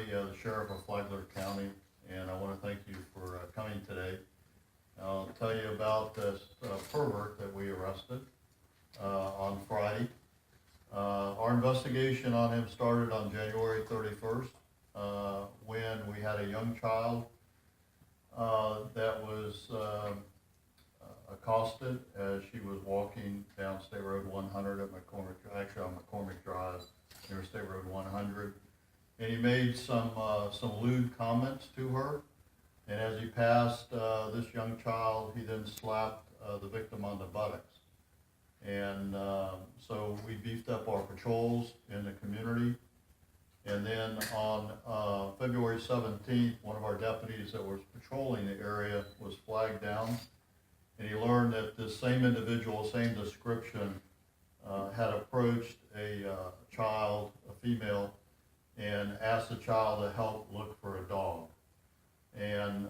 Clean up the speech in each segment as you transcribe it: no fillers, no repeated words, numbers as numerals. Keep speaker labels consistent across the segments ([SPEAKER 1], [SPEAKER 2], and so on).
[SPEAKER 1] the Sheriff of Flagler County, and I want to thank you for coming today. I'll tell you about this pervert that we arrested on Friday. Our investigation on him started on January 31st when we had a young child that was accosted as she was walking down State Road 100 at McCormick, actually on McCormick Drive near State Road 100. And he made some lewd comments to her. And as he passed this young child, he then slapped the victim on the buttocks. And so we beefed up our patrols in the community. And then on February 17th, one of our deputies that was patrolling the area was flagged down. And he learned that this same individual, same description, had approached a child, a female, and asked the child to help look for a dog. And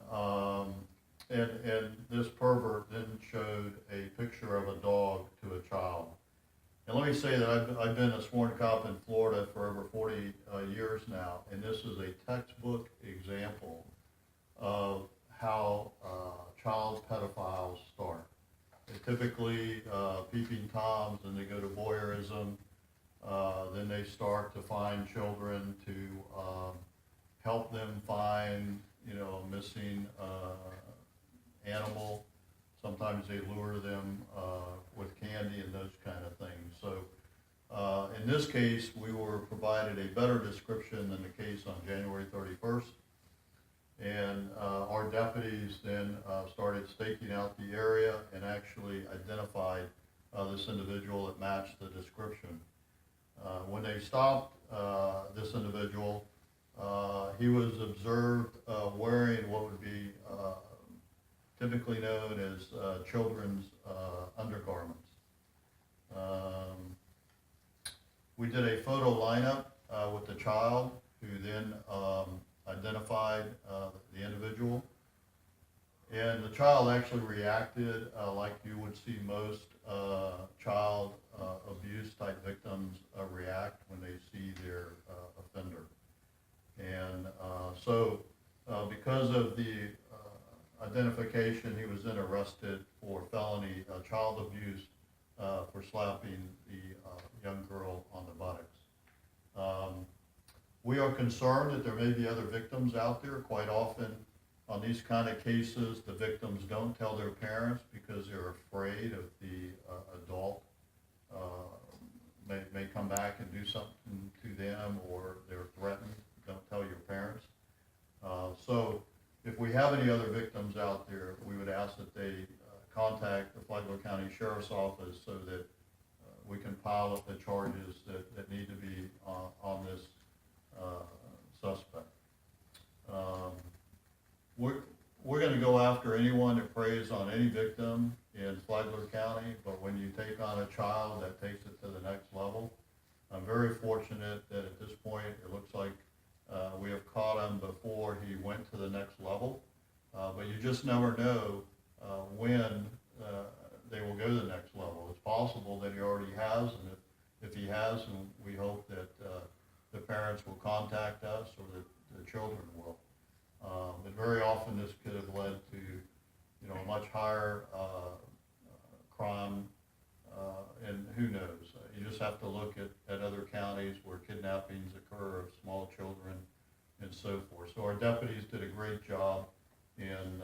[SPEAKER 1] this pervert then showed a picture of a dog to a child. And let me say that I've been a sworn cop in Florida for over 40 years now, and this is a textbook example of how child pedophiles start. They typically peeping toms, and they go to voyeurism. Then they start to find children to help them find, a missing animal. Sometimes they lure them with candy and those kind of things. So in this case, we were provided a better description than the case on January 31st. And our deputies then started staking out the area and actually identified this individual that matched the description. When they stopped this individual, he was observed wearing what would be typically known as children's undergarments. We did a photo lineup with the child, who then identified the individual. And the child actually reacted like you would see most child abuse type victims react when they see their offender. And so because of the identification, he was then arrested for felony child abuse for slapping the young girl on the buttocks. We are concerned that there may be other victims out there. Quite often on these kind of cases, the victims don't tell their parents because they're afraid of the adult may come back and do something to them, or they're threatened. Don't tell your parents. So if we have any other victims out there, we would ask that they contact the Flagler County Sheriff's Office so that we can pile up the charges that need to be on this suspect. We're going to go after anyone that preys on any victim in Flagler County, but when you take on a child, that takes it to the next level. I'm very fortunate that at this point, it looks like we have caught him before he went to the next level, but you just never know when they will go to the next level. It's possible that he already has, and if he has, and we hope that the parents will contact us, or that the children will. But very often this could have led to, a much higher crime, and who knows? You just have to look at other counties where kidnappings occur of small children and so forth. So our deputies did a great job in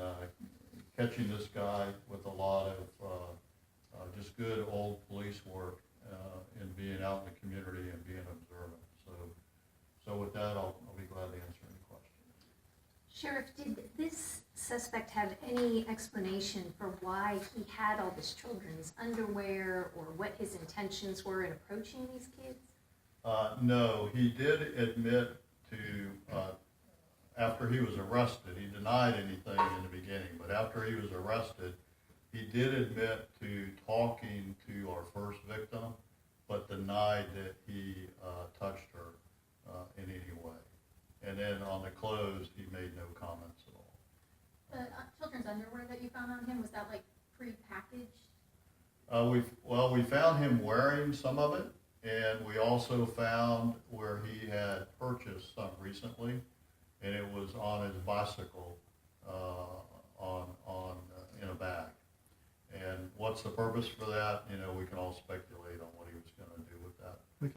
[SPEAKER 1] catching this guy with a lot of just good old police work and being out in the community and being observant. So with that, I'll be glad to answer any questions.
[SPEAKER 2] Sheriff, did this suspect have any explanation for why he had all this children's underwear, or what his intentions were in approaching these kids?
[SPEAKER 1] No, he did admit to, after he was arrested, he denied anything in the beginning, but after he was arrested, he did admit to talking to our first victim, but denied that he touched her in any way. And then on the clothes, he made no comments at all.
[SPEAKER 3] The children's underwear that you found on him, was that like pre-packaged?
[SPEAKER 1] We found him wearing some of it, and we also found where he had purchased some recently. and it was on his bicycle, in a bag. And what's the purpose for that? You know, we can all speculate.